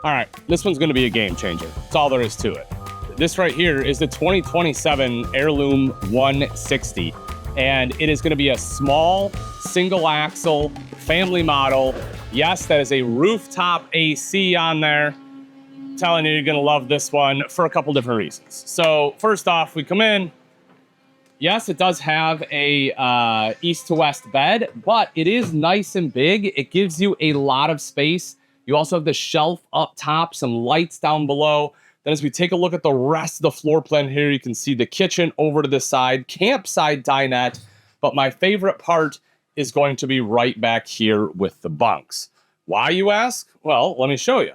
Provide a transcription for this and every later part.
All right, this one's going to be a game changer. That's all there is to it. This right here is the 2027 Airelume 160, and it is going to be a small, single-axle, family model. Yes, that is a rooftop AC on there. I'm telling you, you're going to love this one for a couple different reasons. So first off, we come in. Yes, it does have a east to west bed, but it is nice and big. It gives you a lot of space. You also have the shelf up top, some lights down below. Then as we take a look at the rest of the floor plan here, you can see the kitchen over to the side, campside dinette. But my favorite part is going to be right back here with the bunks. Why, you ask? Well, let me show you.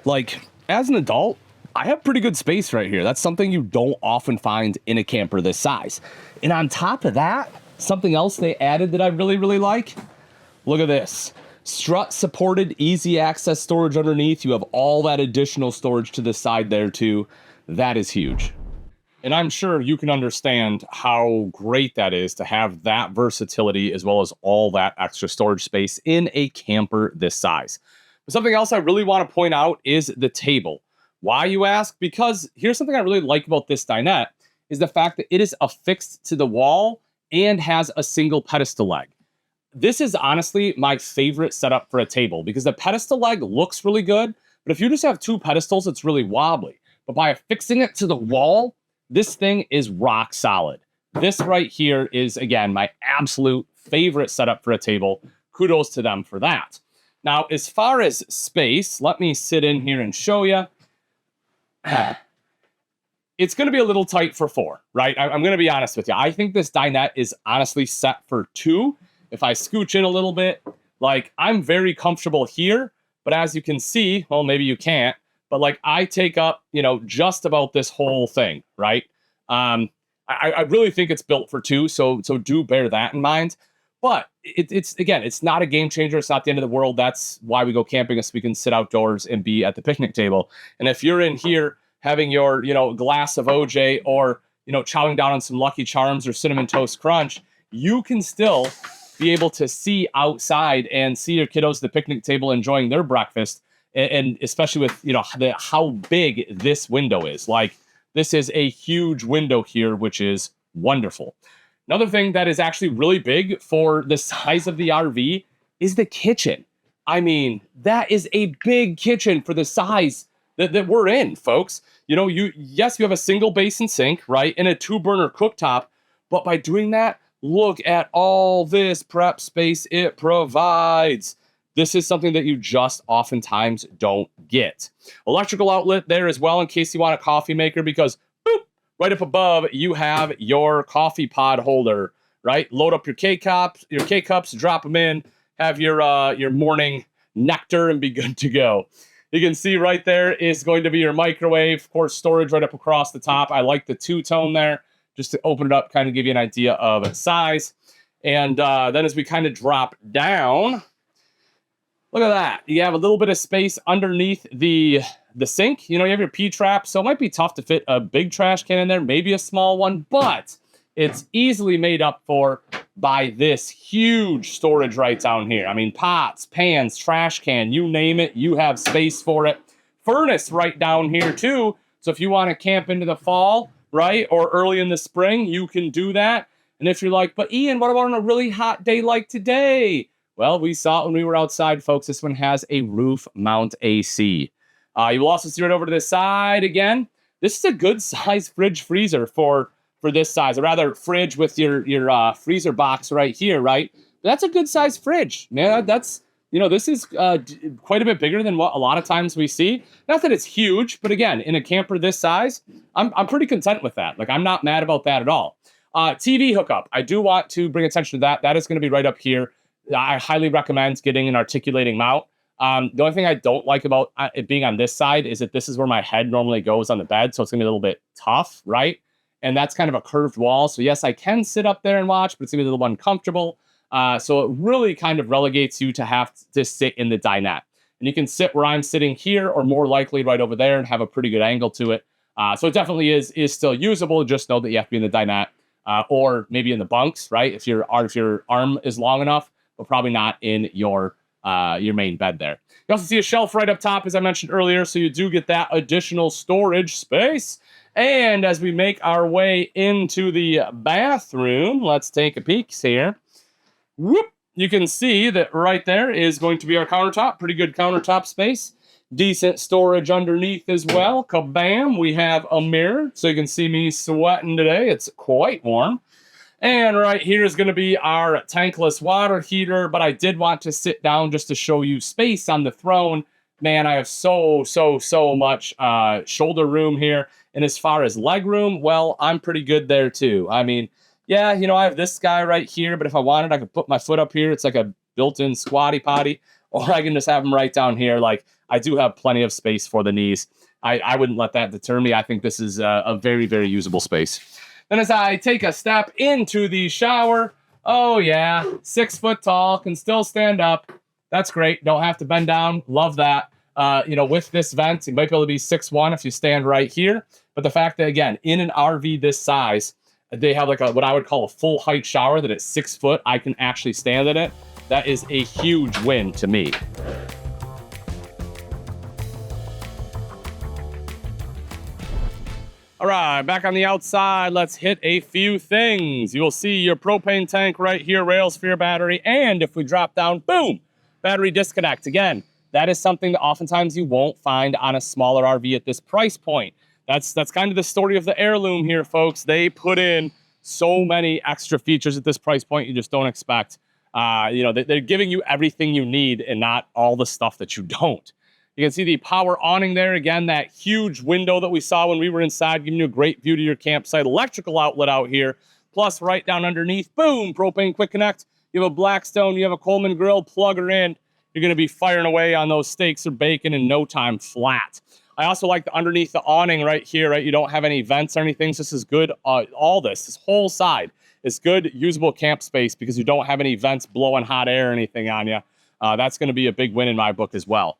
Like, as an adult, I have pretty good space right here. That's something you don't often find in a camper this size. And on top of that, something else they added that I really, really like. Look at this. Strut supported easy access storage underneath. You have all that additional storage to the side there too. That is huge. And I'm sure you can understand how great that is to have that versatility as well as all that extra storage space in a camper this size. But something else I really want to point out is the table. Why, you ask? Because here's something I really like about this dinette is the fact that it is affixed to the wall and has a single pedestal leg. This is honestly my favorite setup for a table because the pedestal leg looks really good, but if you just have two pedestals, it's really wobbly. But by affixing it to the wall, this thing is rock solid. This right here is, again, my absolute favorite setup for a table. Kudos to them for that. Now, as far as space, let me sit in here and show you. It's going to be a little tight for 4, right? I'm going to be honest with you. I think this dinette is honestly set for 2. If I scooch in a little bit, like I'm very comfortable here, but as you can see, well, maybe you can't, but like I take up, just about this whole thing, right? I really think it's built for 2, so do bear that in mind. But it's again, it's not a game changer. It's not the end of the world. That's why we go camping, is so we can sit outdoors and be at the picnic table. And if you're in here having your, glass of OJ or, chowing down on some Lucky Charms or Cinnamon Toast Crunch, you can still be able to see outside and see your kiddos at the picnic table enjoying their breakfast, and especially with how big this window is. Like, this is a huge window here, which is wonderful. Another thing that is actually really big for the size of the RV is the kitchen. I mean, that is a big kitchen for the size that we're in, folks. You have a single basin sink, right, and a 2-burner cooktop, but by doing that, look at all this prep space it provides. This is something that you just oftentimes don't get. Electrical outlet there as well in case you want a coffee maker, because boop, right up above you have your coffee pod holder, right? Load up your K-cups, drop them in, have your morning nectar and be good to go. You can see right there is going to be your microwave, of course, storage right up across the top. I like the 2-tone there, just to open it up, kind of give you an idea of size. And then as we kind of drop down, look at that. You have a little bit of space underneath the sink. You have your P-trap, so it might be tough to fit a big trash can in there, maybe a small one, but it's easily made up for by this huge storage right down here. I mean, pots, pans, trash can, you name it, you have space for it. Furnace right down here too, so if you want to camp into the fall, right, or early in the spring, you can do that. And if you're like, but Ian, what about on a really hot day like today? Well, we saw it when we were outside, folks. This one has a roof mount AC. You will also see right over to this side again. This is a good size fridge freezer for this size, or rather fridge with your freezer box right here, right? That's a good size fridge, man. That's, this is quite a bit bigger than what a lot of times we see. Not that it's huge, but again, in a camper this size, I'm pretty content with that. Like, I'm not mad about that at all. TV hookup. I do want to bring attention to that. That is going to be right up here. I highly recommend getting an articulating mount. The only thing I don't like about it being on this side is that this is where my head normally goes on the bed, so it's going to be a little bit tough, right? And that's kind of a curved wall. So yes, I can sit up there and watch, but it's going to be a little uncomfortable. So it really kind of relegates you to have to sit in the dinette. And you can sit where I'm sitting here, or more likely right over there, and have a pretty good angle to it. So it definitely is still usable. Just know that you have to be in the dinette, or maybe in the bunks, right? If your arm is long enough, but probably not in your your main bed there. You also see a shelf right up top, as I mentioned earlier, so you do get that additional storage space. And as we make our way into the bathroom, let's take a peek here. Whoop! You can see that right there is going to be our countertop. Pretty good countertop space. Decent storage underneath as well. Kabam! We have a mirror, so you can see me sweating today. It's quite warm. And right here is going to be our tankless water heater, but I did want to sit down just to show you space on the throne. Man, I have so much shoulder room here. And as far as leg room, well, I'm pretty good there too. I mean, yeah, you know, I have this guy right here, but if I wanted, I could put my foot up here. It's like a built-in squatty potty, or I can just have him right down here. Like, I do have plenty of space for the knees. I wouldn't let that deter me. I think this is a very, very usable space. Then as I take a step into the shower, oh yeah, 6 foot tall, can still stand up. That's great. Don't have to bend down. Love that. You know, with this vent, you might be able to be 6'1" if you stand right here. But the fact that, again, in an RV this size, they have like what I would call a full height shower that at 6 foot, I can actually stand in it. That is a huge win to me. All right, back on the outside, let's hit a few things. You'll see your propane tank right here, rail sphere battery, and if we drop down, boom, battery disconnect. Again, that is something that oftentimes you won't find on a smaller RV at this price point. That's kind of the story of the Airelume here, folks. They put in so many extra features at this price point you just don't expect. You know, they're giving you everything you need and not all the stuff that you don't. You can see the power awning there. Again, that huge window that we saw when we were inside, giving you a great view to your campsite. Electrical outlet out here. Plus, right down underneath, boom, propane quick connect. You have a Blackstone, you have a Coleman grill, plug her in. You're going to be firing away on those steaks or bacon in no time flat. I also like the underneath the awning right here, right? You don't have any vents or anything. So this is good. This whole side is good, usable camp space because you don't have any vents blowing hot air or anything on you. That's going to be a big win in my book as well.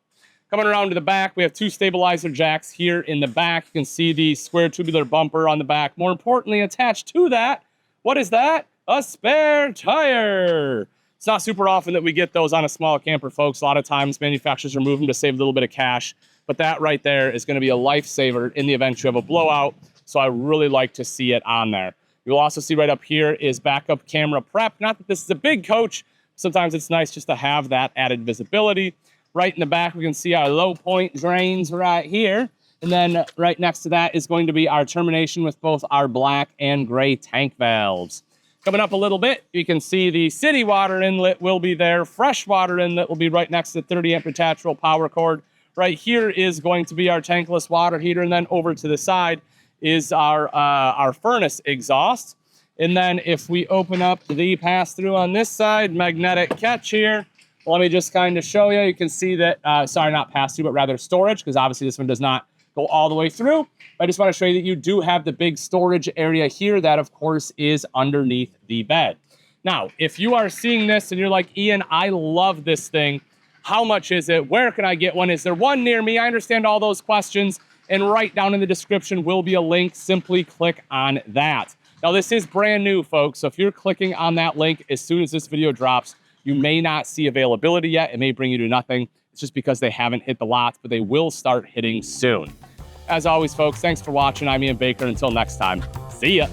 Coming around to the back, we have 2 stabilizer jacks here in the back. You can see the square tubular bumper on the back. More importantly, attached to that, what is that? A spare tire. It's not super often that we get those on a small camper, folks. A lot of times manufacturers remove them to save a little bit of cash. But that right there is going to be a lifesaver in the event you have a blowout. So I really like to see it on there. You'll also see right up here is backup camera prep. Not that this is a big coach. Sometimes it's nice just to have that added visibility. Right in the back, we can see our low point drains right here. And then right next to that is going to be our termination with both our black and gray tank valves. Coming up a little bit, you can see the city water inlet will be there. Fresh water inlet will be right next to the 30 amp detachable power cord. Right here is going to be our tankless water heater. And then over to the side is our furnace exhaust. And then if we open up the pass-through on this side, magnetic catch here. Let me just kind of show you. You can see that, sorry, not pass-through, but rather storage, because obviously this one does not go all the way through. I just want to show you that you do have the big storage area here that, of course, is underneath the bed. Now, if you are seeing this and you're like, Ian, I love this thing. How much is it? Where can I get one? Is there one near me? I understand all those questions. And right down in the description will be a link. Simply click on that. Now, this is brand new, folks. So if you're clicking on that link as soon as this video drops, you may not see availability yet. It may bring you to nothing. It's just because they haven't hit the lots, but they will start hitting soon. As always, folks, thanks for watching. I'm Ian Baker. Until next time, see ya.